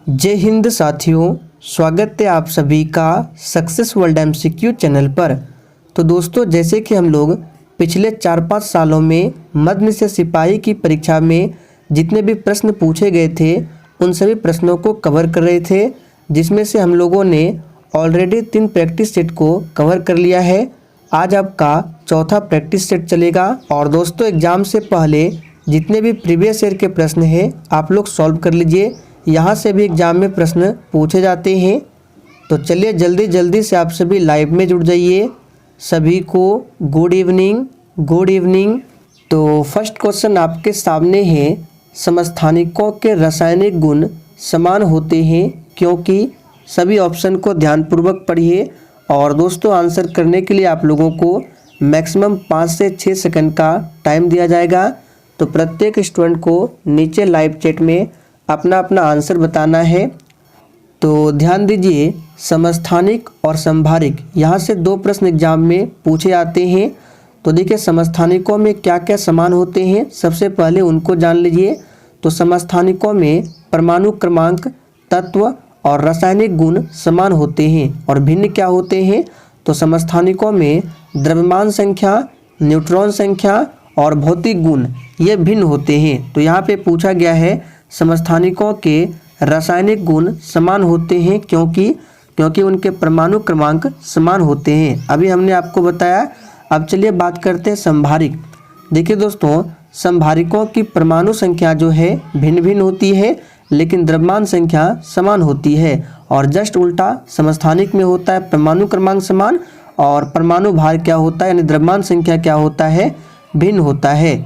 जय हिंद साथियों, स्वागत है आप सभी का सक्सेस वर्ल्ड एमसीक्यू चैनल पर। तो दोस्तों, जैसे कि हम लोग पिछले 4-5 सालों में मध्य से सिपाही की परीक्षा में जितने भी प्रश्न पूछे गए थे उन सभी प्रश्नों को कवर कर रहे थे, जिसमें से हम लोगों ने ऑलरेडी 3 प्रैक्टिस सेट को कवर कर लिया है। आज आपका चौथा प्रैक्टिस सेट चलेगा। और दोस्तों, एग्ज़ाम से पहले जितने भी प्रीवियस ईयर के प्रश्न हैं आप लोग सॉल्व कर लीजिए। यहाँ से भी एग्ज़ाम में प्रश्न पूछे जाते हैं। तो चलिए जल्दी से आप सभी लाइव में जुड़ जाइए। सभी को गुड इवनिंग, गुड इवनिंग। तो फर्स्ट क्वेश्चन आपके सामने है, समस्थानिकों के रासायनिक गुण समान होते हैं क्योंकि। सभी ऑप्शन को ध्यानपूर्वक पढ़िए। और दोस्तों, आंसर करने के लिए आप लोगों को मैक्सिमम 5 से 6 सेकंड का टाइम दिया जाएगा। तो प्रत्येक स्टूडेंट को नीचे लाइव चैट में अपना अपना आंसर बताना है। तो ध्यान दीजिए, समस्थानिक और संभारिक, यहाँ से 2 प्रश्न एग्जाम में पूछे आते हैं। तो देखिए, समस्थानिकों में क्या क्या समान होते हैं, सबसे पहले उनको जान लीजिए। तो समस्थानिकों में परमाणु क्रमांक, तत्व और रासायनिक गुण समान होते हैं। और भिन्न क्या होते हैं? तो समस्थानिकों में द्रव्यमान संख्या, न्यूट्रॉन संख्या और भौतिक गुण ये भिन्न होते हैं। तो यहाँ पे पूछा गया है, समस्थानिकों के रासायनिक गुण समान होते हैं क्योंकि उनके परमाणु क्रमांक समान होते हैं। अभी हमने आपको बताया। अब चलिए बात करते हैं संभारिक। देखिए दोस्तों, संभारिकों की परमाणु संख्या जो है भिन्न भिन्न होती है, लेकिन द्रव्यमान संख्या समान होती है। और जस्ट उल्टा समस्थानिक में होता है परमाणु क्रमांक समान, और परमाणु भार क्या होता है यानी द्रव्यमान संख्या क्या होता है, भिन्न होता है।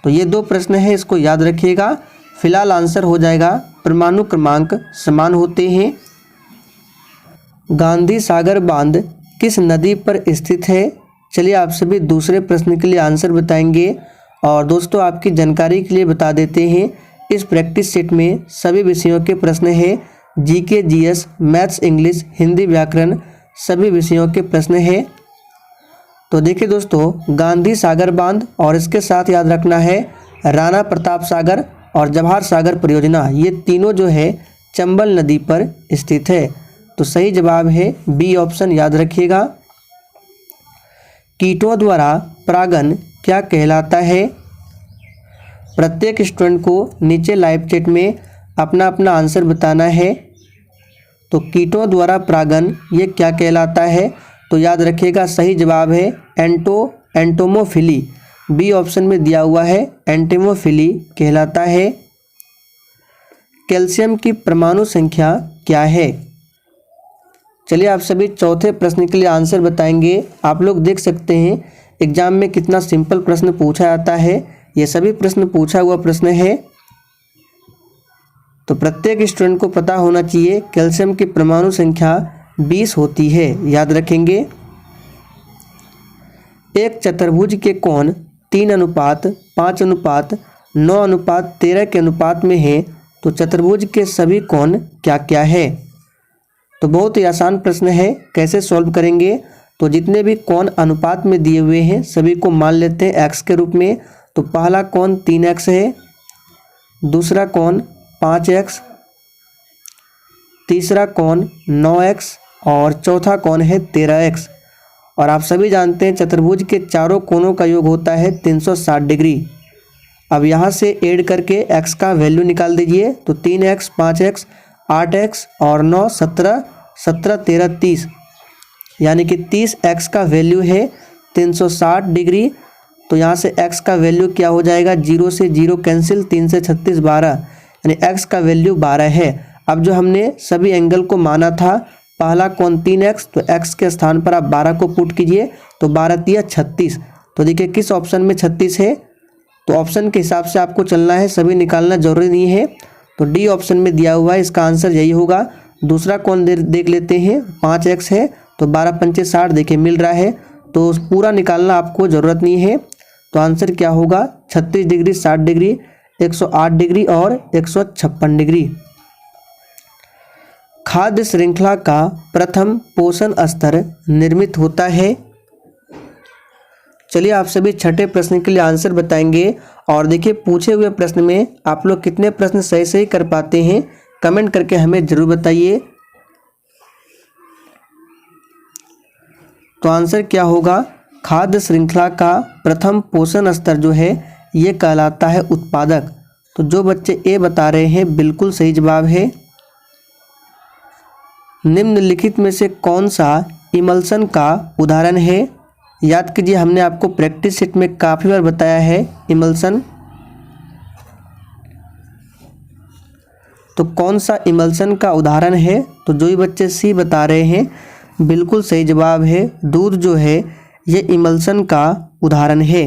तो ये 2 प्रश्न है, इसको याद रखिएगा। फिलहाल आंसर हो जाएगा परमाणु क्रमांक समान होते हैं। गांधी सागर बांध किस नदी पर स्थित है? चलिए आप सभी दूसरे प्रश्न के लिए आंसर बताएंगे। और दोस्तों, आपकी जानकारी के लिए बता देते हैं, इस प्रैक्टिस सेट में सभी विषयों के प्रश्न हैं। GK, GS, maths, English, Hindi, व्याकरण सभी विषयों के प्रश्न हैं। तो देखिए दोस्तों, गांधी सागर बांध और इसके साथ याद रखना है राणा प्रताप सागर और जवाहर सागर परियोजना, ये तीनों जो है चंबल नदी पर स्थित है। तो सही जवाब है बी ऑप्शन, याद रखिएगा। कीटों द्वारा परागन क्या कहलाता है? प्रत्येक स्टूडेंट को नीचे लाइव चैट में अपना अपना आंसर बताना है। तो कीटों द्वारा परागन ये क्या कहलाता है? तो याद रखिएगा, सही जवाब है एंटोमोफिली। बी ऑप्शन में दिया हुआ है, एंटोमोफिली कहलाता है। कैल्शियम की परमाणु संख्या क्या है? चलिए आप सभी चौथे प्रश्न के लिए आंसर बताएंगे। आप लोग देख सकते हैं एग्जाम में कितना सिंपल प्रश्न पूछा जाता है। ये सभी प्रश्न पूछा हुआ प्रश्न है। तो प्रत्येक स्टूडेंट को पता होना चाहिए कैल्शियम की परमाणु संख्या 20 होती है, याद रखेंगे। एक चतुर्भुज के कोण 3:5:9:13 के अनुपात में है, तो चतुर्भुज के सभी कोण क्या क्या है? तो बहुत ही आसान प्रश्न है, कैसे सॉल्व करेंगे? तो जितने भी कोण अनुपात में दिए हुए हैं सभी को मान लेते हैं x के रूप में। तो पहला कोण 3x है, दूसरा कोण 5x, तीसरा कोण 9x और चौथा कोण है 13x। और आप सभी जानते हैं चतुर्भुज के चारों कोणों का योग होता है 360 डिग्री। अब यहाँ से ऐड करके x का वैल्यू निकाल दीजिए। तो 3x, 5x, 8x और 9, 17, 13, 30, यानी कि 30x का वैल्यू है 360 डिग्री। तो यहाँ से x का वैल्यू क्या हो जाएगा, 0 से 0 कैंसिल, 3 से 36 12, यानी x का वैल्यू 12 है। अब जो हमने सभी एंगल को माना था, पहला कोण 3x, तो x के स्थान पर आप 12 को पुट कीजिए। तो 12×3 = 36। तो देखिए किस ऑप्शन में 36 है। तो ऑप्शन के हिसाब से आपको चलना है, सभी निकालना जरूरी नहीं है। तो डी ऑप्शन में दिया हुआ है, इसका आंसर यही होगा। दूसरा कोण देख लेते हैं, 5x है, तो 12×5 = 60, देखिए मिल रहा है। तो पूरा निकालना आपको ज़रूरत नहीं है। तो आंसर क्या होगा, 36 डिग्री, 60 डिग्री, 108 डिग्री और 156 डिग्री। खाद्य श्रृंखला का प्रथम पोषण स्तर निर्मित होता है। चलिए आप सभी छठे प्रश्न के लिए आंसर बताएंगे। और देखिए पूछे हुए प्रश्न में आप लोग कितने प्रश्न सही कर पाते हैं कमेंट करके हमें ज़रूर बताइए। तो आंसर क्या होगा? खाद्य श्रृंखला का प्रथम पोषण स्तर जो है ये कहलाता है उत्पादक। तो जो बच्चे ए बता रहे हैं बिल्कुल सही जवाब है। निम्नलिखित में से कौन सा इमल्सन का उदाहरण है? याद कीजिए, हमने आपको प्रैक्टिस सेट में काफ़ी बार बताया है इमल्सन। तो कौन सा इमल्सन का उदाहरण है? तो जो ही बच्चे सी बता रहे हैं बिल्कुल सही जवाब है। दूध जो है ये इमल्सन का उदाहरण है।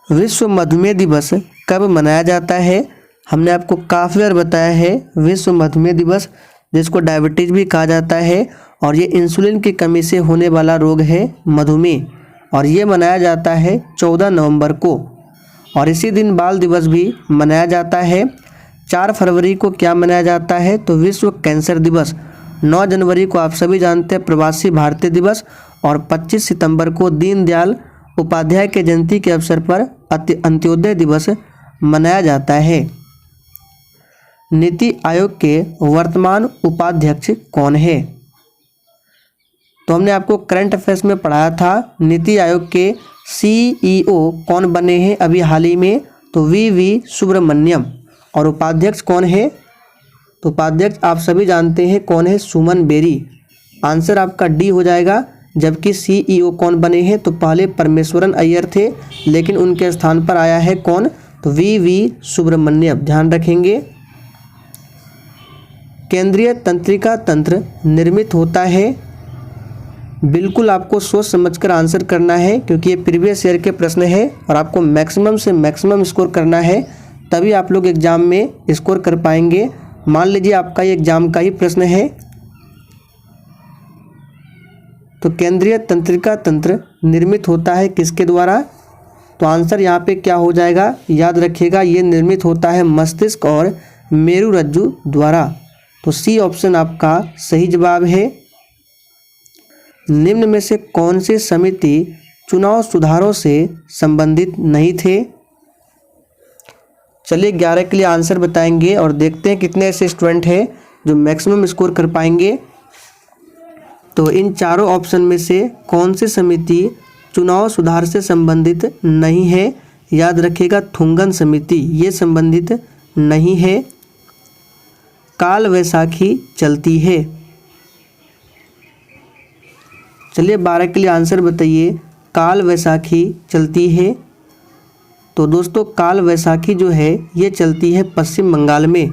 विश्व मधुमेह दिवस कब मनाया जाता है? हमने आपको काफ़ी बार बताया है विश्व मधुमेह दिवस, जिसको डायबिटीज़ भी कहा जाता है, और ये इंसुलिन की कमी से होने वाला रोग है मधुमेह, और ये मनाया जाता है 14 नवंबर को। और इसी दिन बाल दिवस भी मनाया जाता है। 4 फरवरी को क्या मनाया जाता है? तो विश्व कैंसर दिवस। 9 जनवरी को आप सभी जानते हैं प्रवासी भारतीय दिवस, और 25 सितंबर को दीनदयाल उपाध्याय के जयंती के अवसर पर अंत्योदय दिवस मनाया जाता है। नीति आयोग के वर्तमान उपाध्यक्ष कौन है? तो हमने आपको करंट अफेयर्स में पढ़ाया था नीति आयोग के CEO कौन बने हैं अभी हाल ही में? तो VV सुब्रमण्यम। और उपाध्यक्ष कौन है? तो उपाध्यक्ष आप सभी जानते हैं कौन है? सुमन बेरी। आंसर आपका डी हो जाएगा। जबकि CEO कौन बने हैं? तो पहले परमेश्वरन अय्यर थे, लेकिन उनके स्थान पर आया है कौन? तो VV सुब्रमण्यम। ध्यान रखेंगे। केंद्रीय तंत्रिका तंत्र निर्मित होता है। बिल्कुल आपको सोच समझकर आंसर करना है, क्योंकि ये प्रीवियस ईयर के प्रश्न है और आपको मैक्सिमम से मैक्सिमम स्कोर करना है, तभी आप लोग एग्जाम में स्कोर कर पाएंगे। मान लीजिए आपका ये एग्जाम का ही प्रश्न है। तो केंद्रीय तंत्रिका तंत्र निर्मित होता है किसके द्वारा? तो आंसर यहाँ पे क्या हो जाएगा? याद रखिएगा, ये निर्मित होता है मस्तिष्क और मेरुरज्जु द्वारा। तो सी ऑप्शन आपका सही जवाब है। निम्न में से कौन सी समिति चुनाव सुधारों से संबंधित नहीं थे? चलिए 11 के लिए आंसर बताएंगे और देखते हैं कितने ऐसे स्टूडेंट हैं जो मैक्सिमम स्कोर कर पाएंगे। तो इन चारों ऑप्शन में से कौन सी समिति चुनाव सुधार से संबंधित नहीं है? याद रखिएगा, थुंगन समिति ये संबंधित नहीं है। काल वैसाखी चलती है। चलिए 12 के लिए आंसर बताइए। काल वैसाखी चलती है। तो दोस्तों काल वैसाखी जो है ये चलती है पश्चिम बंगाल में।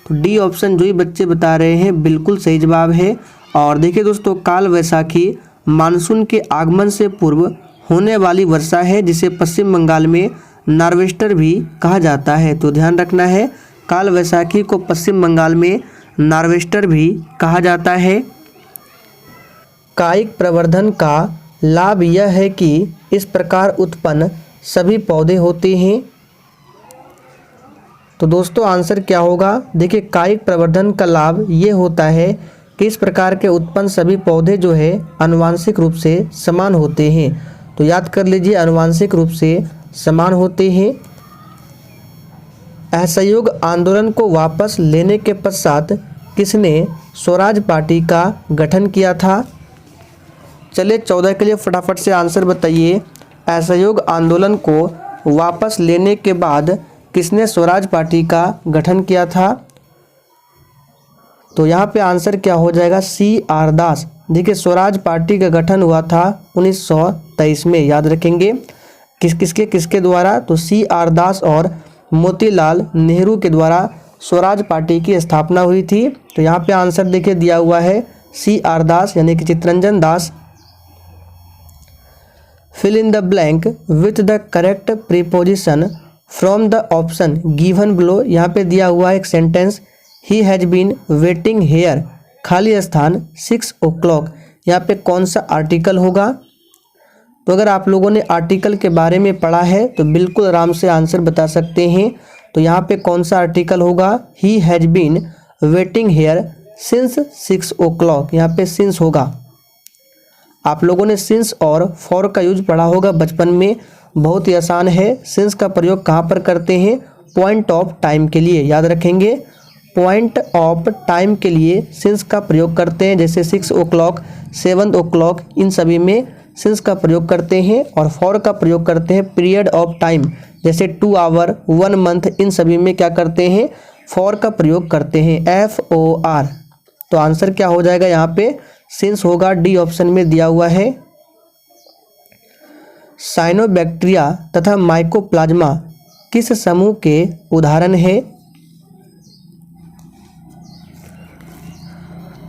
तो डी ऑप्शन जो ही बच्चे बता रहे हैं बिल्कुल सही जवाब है। और देखिए दोस्तों, काल वैसाखी मानसून के आगमन से पूर्व होने वाली वर्षा है, जिसे पश्चिम बंगाल में नार्वेस्टर भी कहा जाता है। तो ध्यान रखना है, काल वैसाखी को पश्चिम बंगाल में नार्वेस्टर भी कहा जाता है। कायिक प्रवर्धन का लाभ यह है कि इस प्रकार उत्पन्न सभी पौधे होते हैं। तो दोस्तों आंसर क्या होगा? देखिए, कायिक प्रवर्धन का लाभ ये होता है कि इस प्रकार के उत्पन्न सभी पौधे जो है आनुवांशिक रूप से समान होते हैं। तो याद कर लीजिए, आनुवांशिक रूप से समान होते हैं। असहयोग आंदोलन को वापस लेने के पश्चात किसने स्वराज पार्टी का गठन किया था? चलिए 14 के लिए फटाफट से आंसर बताइए। असहयोग आंदोलन को वापस लेने के बाद किसने स्वराज पार्टी का गठन किया था? तो यहाँ पे आंसर क्या हो जाएगा? CR दास। देखिए, स्वराज पार्टी का गठन हुआ था 1923 में। याद रखेंगे किसके द्वारा? तो CR दास और मोतीलाल नेहरू के द्वारा स्वराज पार्टी की स्थापना हुई थी। तो यहाँ पे आंसर देखिए दिया हुआ है CR दास यानी कि Chittaranjan Das. Fill in the blank with the correct preposition from the option given below. यहाँ पे दिया हुआ एक sentence, he has been waiting here, खाली स्थान 6 o'clock। यहाँ पे कौन सा आर्टिकल होगा? तो अगर आप लोगों ने आर्टिकल के बारे में पढ़ा है तो बिल्कुल आराम से आंसर बता सकते हैं। तो यहाँ पे कौन सा आर्टिकल होगा? He has been waiting here since 6 o'clock। यहाँ पे सिंस होगा। आप लोगों ने सिंस और फॉर का यूज पढ़ा होगा बचपन में, बहुत ही आसान है। सिंस का प्रयोग कहाँ पर करते हैं? पॉइंट ऑफ टाइम के लिए। याद रखेंगे, पॉइंट ऑफ टाइम के लिए सिंस का प्रयोग करते हैं, जैसे 6 o'clock, 7 o'clock, इन सभी में सिंस का प्रयोग करते हैं। और फॉर का प्रयोग करते हैं पीरियड ऑफ टाइम, जैसे 2 hour, 1 month, इन सभी में क्या करते हैं, फॉर का प्रयोग करते हैं, FOR। तो आंसर क्या हो जाएगा यहाँ पे, सिंस होगा, डी ऑप्शन में दिया हुआ है। साइनोबैक्टीरिया तथा माइकोप्लाज्मा किस समूह के उदाहरण है?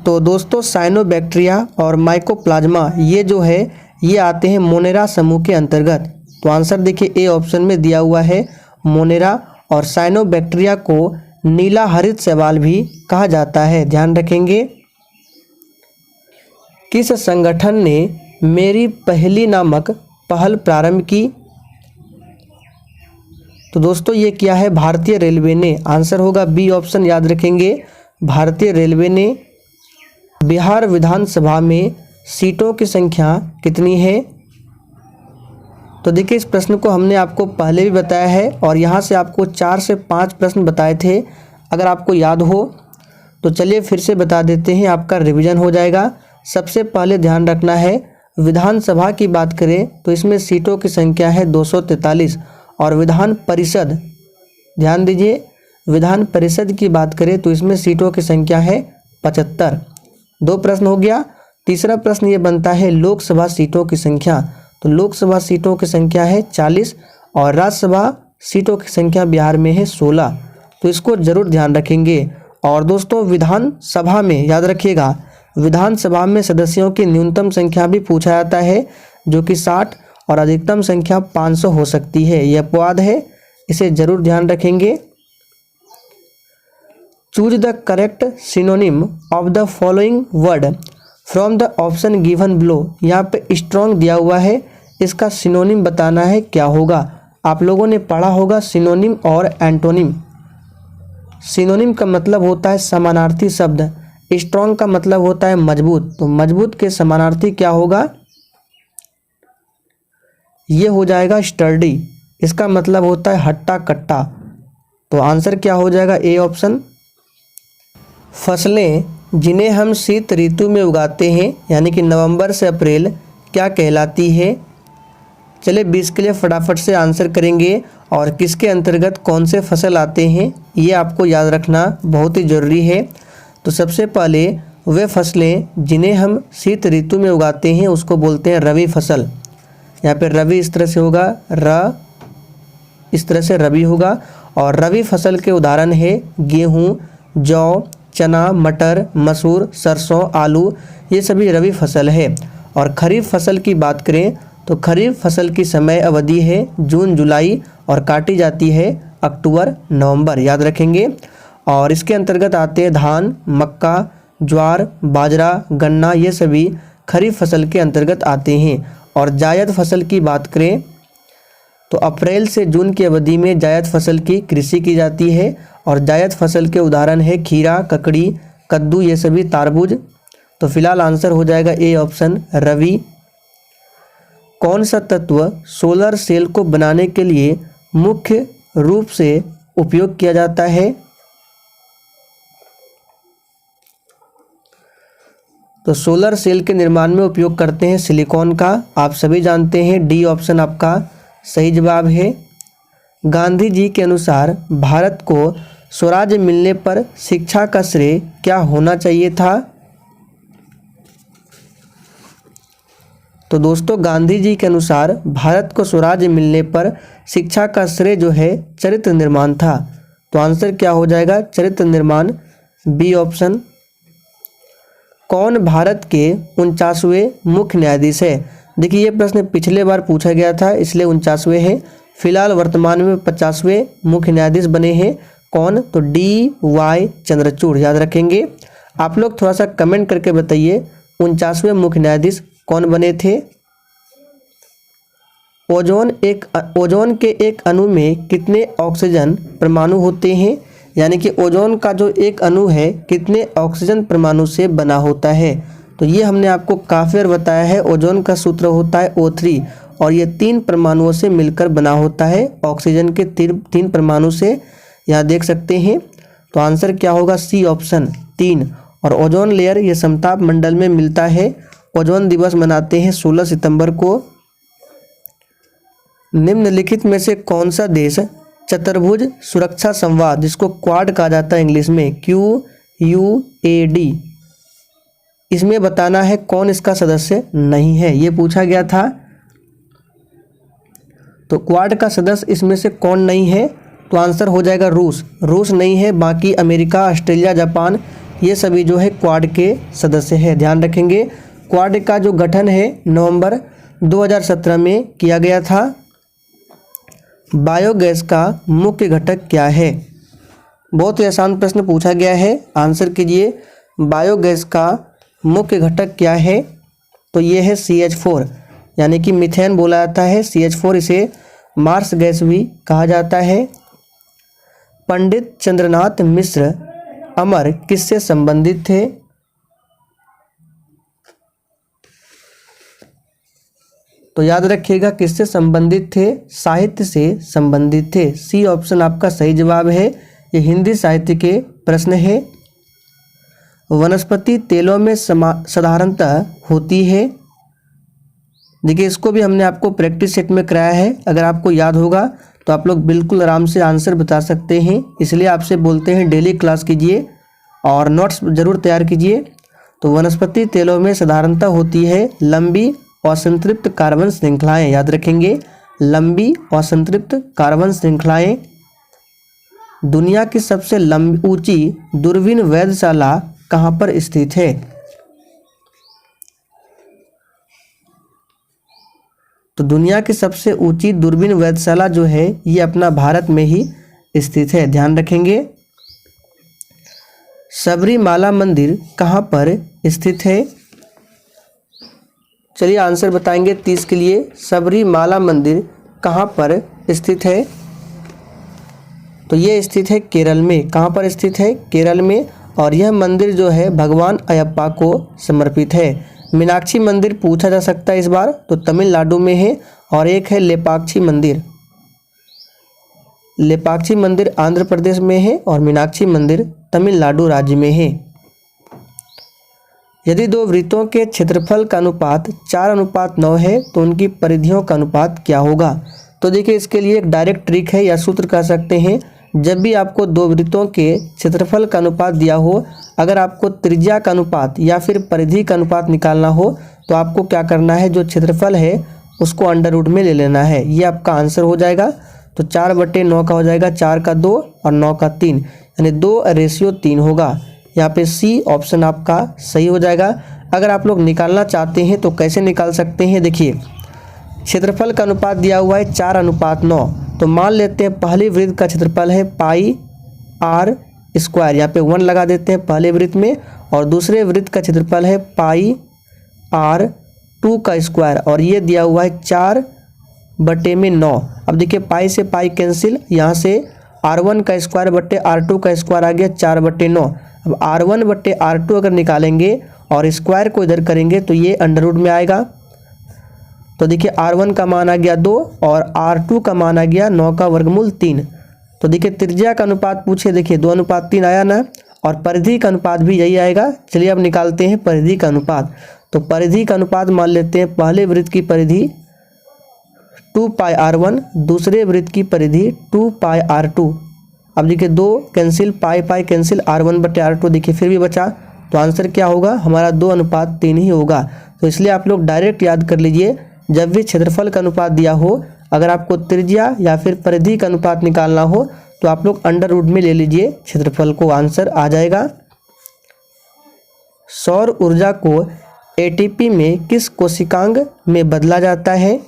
तो दोस्तों साइनोबैक्टीरिया और माइकोप्लाज्मा ये जो है ये आते हैं मोनेरा समूह के अंतर्गत। तो आंसर देखिए ए ऑप्शन में दिया हुआ है मोनेरा। और साइनोबैक्टीरिया को नीला हरित शैवाल भी कहा जाता है, ध्यान रखेंगे। किस संगठन ने मेरी पहली नामक पहल प्रारंभ की? तो दोस्तों ये किया है भारतीय रेलवे ने। आंसर होगा बी ऑप्शन, याद रखेंगे, भारतीय रेलवे ने। बिहार विधानसभा में सीटों की संख्या कितनी है? तो देखिए इस प्रश्न को हमने आपको पहले भी बताया है और यहाँ से आपको 4 से 5 प्रश्न बताए थे। अगर आपको याद हो तो चलिए फिर से बता देते हैं, आपका रिवीजन हो जाएगा। सबसे पहले ध्यान रखना है, विधानसभा की बात करें तो इसमें सीटों की संख्या है 243। और विधान परिषद, ध्यान दीजिए, विधान परिषद की बात करें तो इसमें सीटों की संख्या है 75। 2 प्रश्न हो गया। तीसरा प्रश्न ये बनता है लोकसभा सीटों की संख्या। तो लोकसभा सीटों की संख्या है 40 और राज्यसभा सीटों की संख्या बिहार में है 16। तो इसको जरूर ध्यान रखेंगे। और दोस्तों विधानसभा में याद रखिएगा, विधानसभा में सदस्यों की न्यूनतम संख्या भी पूछा जाता है, जो कि 60 और अधिकतम संख्या 500 हो सकती है। यह अपवाद है, इसे जरूर ध्यान रखेंगे। Choose the correct synonym of the following word from the option given below. यहाँ पे स्ट्रॉन्ग दिया हुआ है, इसका सिनोनिम बताना है क्या होगा। आप लोगों ने पढ़ा होगा सिनोनिम और एंटोनिम। सिनोनिम का मतलब होता है समानार्थी शब्द, स्ट्रॉन्ग का मतलब होता है मजबूत। तो मजबूत के समानार्थी क्या होगा, ये हो जाएगा स्टर्डी, इसका मतलब होता है हट्टा कट्टा। तो आंसर क्या हो जाएगा, ए ऑप्शन। फसलें जिन्हें हम शीत ऋतु में उगाते हैं यानी कि नवंबर से अप्रैल क्या कहलाती है? चलिए 20 के लिए फटाफट से आंसर करेंगे। और किसके अंतर्गत कौन से फसल आते हैं ये आपको याद रखना बहुत ही ज़रूरी है। तो सबसे पहले वे फसलें जिन्हें हम शीत ऋतु में उगाते हैं उसको बोलते हैं रबी फसल। यहाँ पे रबी इस तरह से होगा, र इस तरह से रबी होगा। और रबी फसल के उदाहरण है गेहूँ, जौ, चना, मटर, मसूर, सरसों, आलू, ये सभी रबी फसल है। और खरीफ फसल की बात करें तो खरीफ फसल की समय अवधि है जून जुलाई और काटी जाती है अक्टूबर नवंबर, याद रखेंगे। और इसके अंतर्गत आते हैं धान, मक्का, ज्वार, बाजरा, गन्ना, ये सभी खरीफ फसल के अंतर्गत आते हैं। और जायद फसल की बात करें तो अप्रैल से जून की अवधि में जायद फसल की कृषि की जाती है। और जायद फसल के उदाहरण है खीरा, ककड़ी, कद्दू, ये सभी तारबूज। तो फिलहाल आंसर हो जाएगा ए ऑप्शन, रवि। कौन सा तत्व सोलर सेल को बनाने के लिए मुख्य रूप से उपयोग किया जाता है? तो सोलर सेल के निर्माण में उपयोग करते हैं सिलिकॉन का, आप सभी जानते हैं। डी ऑप्शन आपका सही जवाब है। गांधी जी के अनुसार भारत को स्वराज्य मिलने पर शिक्षा का श्रेय क्या होना चाहिए था? तो दोस्तों गांधी जी के अनुसार भारत को स्वराज्य मिलने पर शिक्षा का श्रेय जो है चरित्र निर्माण था। तो आंसर क्या हो जाएगा, चरित्र निर्माण, बी ऑप्शन। कौन भारत के 49वें मुख्य न्यायाधीश है? देखिए ये प्रश्न पिछले बार पूछा गया था इसलिए 49वें है। फिलहाल वर्तमान में 50वें मुख्य न्यायाधीश बने हैं। कौन? तो DY चंद्रचूड़, याद रखेंगे। आप लोग थोड़ा सा कमेंट करके बताइए 49वें मुख्य न्यायाधीश कौन बने थे? ओजोन के एक अणु में कितने ऑक्सीजन परमाणु होते हैं? यानी कि ओजोन का जो एक अणु है कितने ऑक्सीजन परमाणु से बना होता है? तो ये हमने आपको काफ़ी बार बताया है। ओजोन का सूत्र होता है O3 और ये 3 परमाणुओं से मिलकर बना होता है, ऑक्सीजन के 3 परमाणु से, यहाँ देख सकते हैं। तो आंसर क्या होगा? C option 3। और ओजोन लेयर ये समताप मंडल में मिलता है। ओजोन दिवस मनाते हैं 16 सितंबर को। निम्नलिखित में से कौन सा देश चतुर्भुज सुरक्षा संवाद, जिसको क्वाड कहा जाता है इंग्लिश में, QUAD, इसमें बताना है कौन इसका सदस्य नहीं है, ये पूछा गया था। तो क्वाड का सदस्य इसमें से कौन नहीं है? तो आंसर हो जाएगा रूस। रूस नहीं है, बाकी अमेरिका, ऑस्ट्रेलिया, जापान ये सभी जो है क्वाड के सदस्य हैं। ध्यान रखेंगे क्वाड का जो गठन है नवंबर 2017 में किया गया था। बायोगैस का मुख्य घटक क्या है? बहुत ही आसान प्रश्न पूछा गया है, आंसर कीजिए। बायोगैस का मुख्य घटक क्या है? तो ये है CH4, यानी कि मीथेन बोला जाता है। CH4 इसे मार्स गैस भी कहा जाता है। पंडित चंद्रनाथ मिश्र अमर किससे संबंधित थे? तो याद रखिएगा किससे संबंधित थे? साहित्य से संबंधित थे। सी ऑप्शन आपका सही जवाब है। ये हिंदी साहित्य के प्रश्न है। वनस्पति तेलों में साधारणतः होती है। देखिए इसको भी हमने आपको प्रैक्टिस सेट में कराया है, अगर आपको याद होगा तो आप लोग बिल्कुल आराम से आंसर बता सकते हैं। इसलिए आपसे बोलते हैं डेली क्लास कीजिए और नोट्स जरूर तैयार कीजिए। तो वनस्पति तेलों में साधारणतः होती है लंबी और संतृप्त कार्बन श्रृंखलाएं। याद रखेंगे लंबी और संतृप्त कार्बन श्रृंखलाएं। दुनिया की सबसे लंबी ऊंची दूरबीन वेधशाला कहाँ पर स्थित है? तो दुनिया की सबसे ऊंची दूरबीन वेधशाला जो है ये अपना भारत में ही स्थित है। ध्यान रखेंगे। सबरीमाला मंदिर कहाँ पर स्थित है? चलिए आंसर बताएंगे 30 के लिए। सबरीमाला मंदिर कहाँ पर स्थित है? तो ये स्थित है केरल में। कहाँ पर स्थित है? केरल में। और यह मंदिर जो है भगवान अयप्पा को समर्पित है। मीनाक्षी मंदिर पूछा जा सकता है इस बार, तो तमिलनाडु में है। और एक है लेपाक्षी मंदिर। लेपाक्षी मंदिर आंध्र प्रदेश में है और मीनाक्षी मंदिर तमिलनाडु राज्य में है। यदि दो वृत्तों के क्षेत्रफल का अनुपात 4:9 है तो उनकी परिधियों का अनुपात क्या होगा? तो देखिए इसके लिए एक डायरेक्ट ट्रिक है या सूत्र कह सकते हैं। जब भी आपको दो वृत्तों के क्षेत्रफल का अनुपात दिया हो, अगर आपको त्रिज्या का अनुपात या फिर परिधि का अनुपात निकालना हो तो आपको क्या करना है, जो क्षेत्रफल है उसको अंडर रूट में ले लेना है। ये आपका आंसर हो जाएगा। तो 4/9 का हो जाएगा 4 का 2 और 9 का 3, यानी 2:3 होगा। यहाँ पे सी ऑप्शन आपका सही हो जाएगा। अगर आप लोग निकालना चाहते हैं तो कैसे निकाल सकते हैं? देखिए क्षेत्रफल का अनुपात दिया हुआ है 4:9, तो मान लेते हैं पहली वृत्त का क्षेत्रफल है πr²। यहाँ पे 1 लगा देते हैं पहले वृत्त में, और दूसरे वृत्त का क्षेत्रफल है πr² का स्क्वायर, और ये दिया हुआ है 4/9। अब देखिए पाई से पाई कैंसिल, यहाँ से r1 का स्क्वायर बटे r2 का स्क्वायर आ गया 4/9। अब r1/r2 अगर निकालेंगे और स्क्वायर को इधर करेंगे तो ये अंडर रूट में आएगा। तो देखिए r1 का मान आ गया 2 और r2 का मान आ गया 9 का वर्गमूल 3। तो देखिए त्रिज्या का अनुपात पूछे, देखिए 2:3 आया ना, और परिधि का अनुपात भी यही आएगा। चलिए अब निकालते हैं परिधि का अनुपात। तो परिधि का अनुपात मान लेते हैं पहले वृत्त की परिधि 2πr1, दूसरे वृत्त की परिधि 2πr2। अब देखिए 2 कैंसिल, पाई कैंसिल, r1/r2 देखिए फिर भी बचा। तो आंसर क्या होगा हमारा? 2:3 ही होगा। तो इसलिए आप लोग डायरेक्ट याद कर लीजिए, जब भी क्षेत्रफल का अनुपात दिया हो, अगर आपको त्रिज्या या फिर परिधि का अनुपात निकालना हो तो आप लोग अंडर रूट में ले लीजिए क्षेत्रफल को, आंसर आ जाएगा। सौर ऊर्जा को ATP में किस कोशिकांग में बदला जाता है?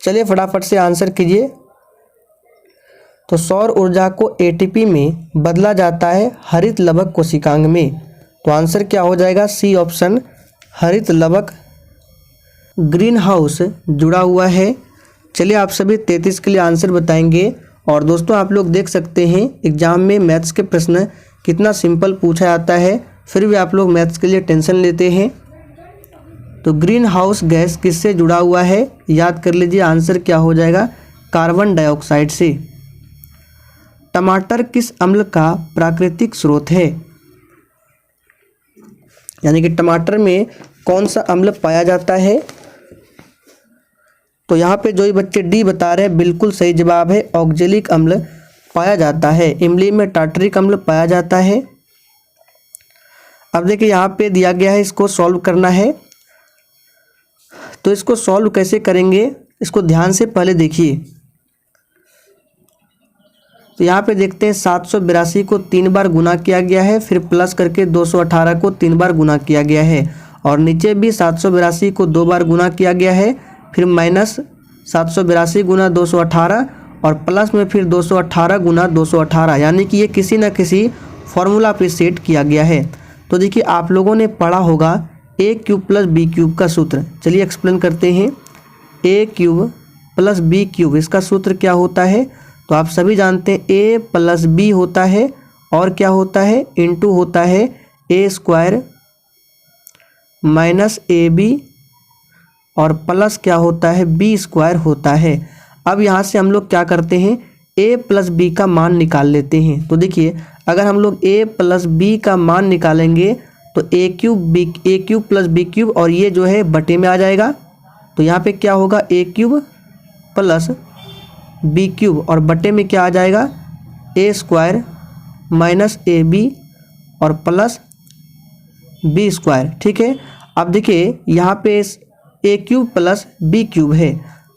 चलिए फटाफट से आंसर कीजिए। तो सौर ऊर्जा को ATP में बदला जाता है हरित लवक कोशिकांग में। तो आंसर क्या हो जाएगा? सी ऑप्शन हरित लवक। ग्रीन हाउस जुड़ा हुआ है। चलिए आप सभी 33 के लिए आंसर बताएंगे। और दोस्तों आप लोग देख सकते हैं एग्जाम में मैथ्स के प्रश्न कितना सिंपल पूछा जाता है, फिर भी आप लोग मैथ्स के लिए टेंशन लेते हैं। तो ग्रीन हाउस गैस किससे जुड़ा हुआ है? याद कर लीजिए, आंसर क्या हो जाएगा? कार्बन डाइऑक्साइड से। टमाटर किस अम्ल का प्राकृतिक स्रोत है? यानी कि टमाटर में कौन सा अम्ल पाया जाता है? तो यहाँ पे जो ही बच्चे डी बता रहे हैं बिल्कुल सही जवाब है, ऑक्जेलिक अम्ल पाया जाता है। इमली में टार्टरिक अम्ल पाया जाता है। अब देखिए यहाँ पे दिया गया है, इसको सॉल्व करना है। तो इसको सॉल्व कैसे करेंगे, इसको ध्यान से पहले देखिए। तो यहाँ पे देखते हैं 782 को 3 बार गुना किया गया है, फिर प्लस करके 218 को 3 बार गुना किया गया है, और नीचे भी 782 को 2 बार गुना किया गया है, फिर माइनस 782 गुना 218 और प्लस में फिर 218 गुना 218, यानी कि ये किसी न किसी फॉर्मूला पे सेट किया गया है। तो देखिए आप लोगों ने पढ़ा होगा ए क्यूब प्लस बी क्यूब का सूत्र। चलिए एक्सप्लेन करते हैं। ए क्यूब प्लस बी क्यूब, इसका सूत्र क्या होता है? तो आप सभी जानते हैं ए प्लस बी होता है और क्या होता है, इंटू होता है ए स्क्वायर माइनस ए बी और प्लस क्या होता है, बी स्क्वायर होता है। अब यहाँ से हम लोग क्या करते हैं, ए प्लस बी का मान निकाल लेते हैं। तो देखिए अगर हम लोग ए प्लस बी का मान निकालेंगे तो ए क्यूब प्लस बी क्यूब, और ये जो है बटे में आ जाएगा। तो यहाँ पे क्या होगा, ए क्यूब प्लस बी क्यूब और बटे में क्या आ जाएगा, ए स्क्वायर माइनस ए बी और प्लस बी स्क्वायर। ठीक है। अब देखिए यहाँ पे ए क्यूब प्लस बी क्यूब है,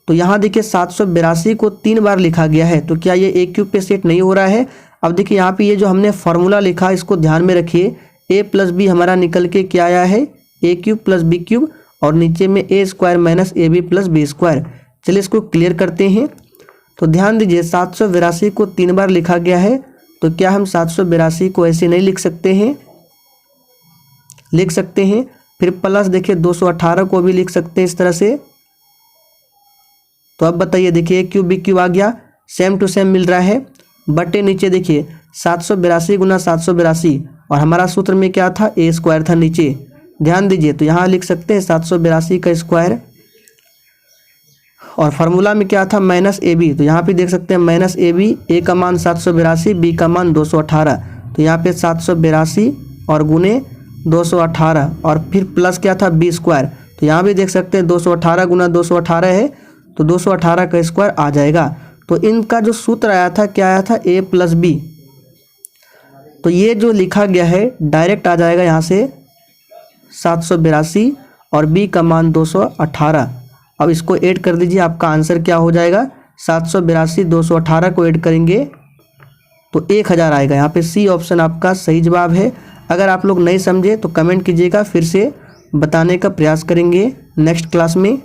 तो यहाँ देखिए 782 को 3 बार लिखा गया है, तो क्या ये ए क्यूब पे सेट नहीं हो रहा है? अब देखिए यहाँ पे ये जो हमने फार्मूला लिखा इसको ध्यान में रखिए। ए प्लस बी हमारा निकल के क्या आया है, A cube plus B cube, और नीचे में A square minus A B plus B square. चलिए इसको क्लियर करते हैं। तो ध्यान दीजिए 782 को 3 बार लिखा गया है, तो क्या हम 782 को ऐसे नहीं लिख सकते हैं? लिख सकते हैं। फिर प्लस देखिए 218 को भी लिख सकते हैं इस तरह से। तो अब बताइए, देखिए ए क्यूब बी क्यूब आ गया, सेम टू सेम मिल रहा है। बटे नीचे देखिए 782 गुना 782, और हमारा सूत्र में क्या था, ए स्क्वायर था नीचे। ध्यान दीजिए तो यहाँ लिख सकते हैं 782 का स्क्वायर, और फार्मूला में क्या था, माइनस ए बी। तो यहाँ पे देख सकते हैं माइनस ए बी, ए का मान 782, बी का मान 218। तो यहाँ पे 782 और गुने 218, और फिर प्लस क्या था, बी स्क्वायर। तो यहाँ भी देख सकते हैं 218 गुना 218 है, तो 218 का स्क्वायर आ जाएगा। तो इनका जो सूत्र आया था, क्या आया था, ए प्लस बी। तो ये जो लिखा गया है डायरेक्ट आ जाएगा यहाँ से 782 और बी का मान 218। अब इसको ऐड कर दीजिए, आपका आंसर क्या हो जाएगा, 782 218 को ऐड करेंगे तो 1000 आएगा। यहाँ पे सी ऑप्शन आपका सही जवाब है। अगर आप लोग नहीं समझे तो कमेंट कीजिएगा, फिर से बताने का प्रयास करेंगे नेक्स्ट क्लास में।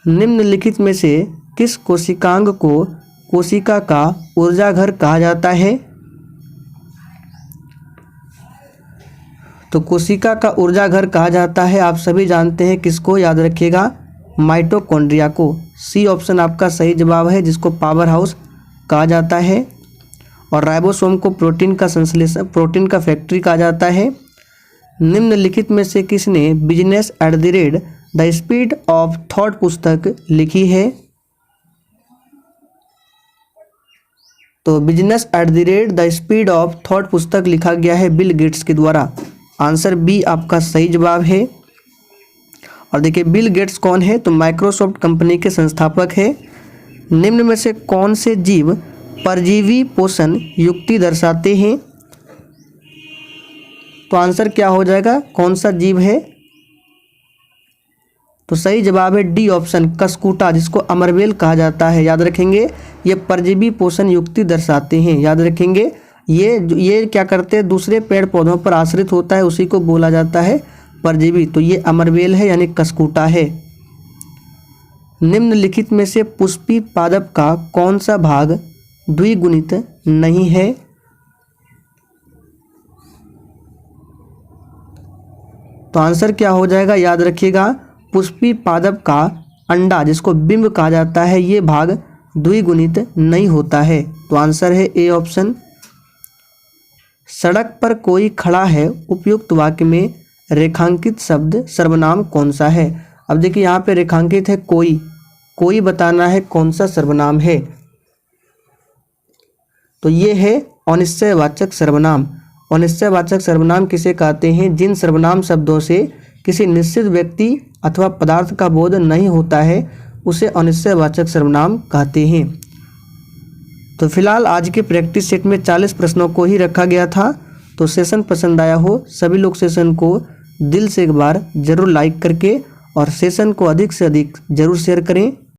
निम्नलिखित में से किस कोशिकांग को कोशिका का ऊर्जा घर कहा जाता है? तो कोशिका का ऊर्जा घर कहा जाता है, आप सभी जानते हैं किसको, याद रखिएगा, माइटोकॉन्ड्रिया को। सी ऑप्शन आपका सही जवाब है, जिसको पावर हाउस कहा जाता है। और राइबोसोम को प्रोटीन का संश्लेषण, प्रोटीन का फैक्ट्री कहा जाता है। निम्नलिखित में से किसने business at the rate the speed of thought पुस्तक लिखी है? तो business at the rate the speed of thought पुस्तक लिखा गया है बिल गेट्स के द्वारा। आंसर बी आपका सही जवाब है। और देखिए बिल गेट्स कौन है, तो माइक्रोसॉफ्ट कंपनी के संस्थापक है। निम्न में से कौन से जीव परजीवी पोषण युक्ति दर्शाते हैं? तो आंसर क्या हो जाएगा, कौन सा जीव है? तो सही जवाब है डी ऑप्शन, कसकूटा, जिसको अमरवेल कहा जाता है। याद रखेंगे, ये परजीवी पोषण युक्ति दर्शाते हैं। याद रखेंगे, ये क्या करते हैं, दूसरे पेड़ पौधों पर आश्रित होता है, उसी को बोला जाता है परजीवी। तो ये अमरवेल है, यानी कसकूटा है। निम्नलिखित में से पुष्पी पादप का कौन सा भाग द्विगुणित नहीं है? तो आंसर क्या हो जाएगा, याद रखिएगा, पुष्पी पादप का अंडा, जिसको बिंब कहा जाता है, ये भाग द्विगुणित नहीं होता है। तो आंसर है ए ऑप्शन। सड़क पर कोई खड़ा है, उपयुक्त वाक्य में रेखांकित शब्द सर्वनाम कौन सा है? अब देखिए यहाँ पे रेखांकित है कोई, कोई बताना है कौन सा सर्वनाम है। तो ये है अनिश्चयवाचक सर्वनाम। अनिश्चयवाचक सर्वनाम किसे कहते हैं? जिन सर्वनाम शब्दों से किसी निश्चित व्यक्ति अथवा पदार्थ का बोध नहीं होता है उसे अनिश्चयवाचक सर्वनाम कहते हैं। तो फिलहाल आज के प्रैक्टिस सेट में 40 प्रश्नों को ही रखा गया था। तो सेशन पसंद आया हो सभी लोग सेशन को दिल से एक बार ज़रूर लाइक करके और सेशन को अधिक से अधिक ज़रूर शेयर करें।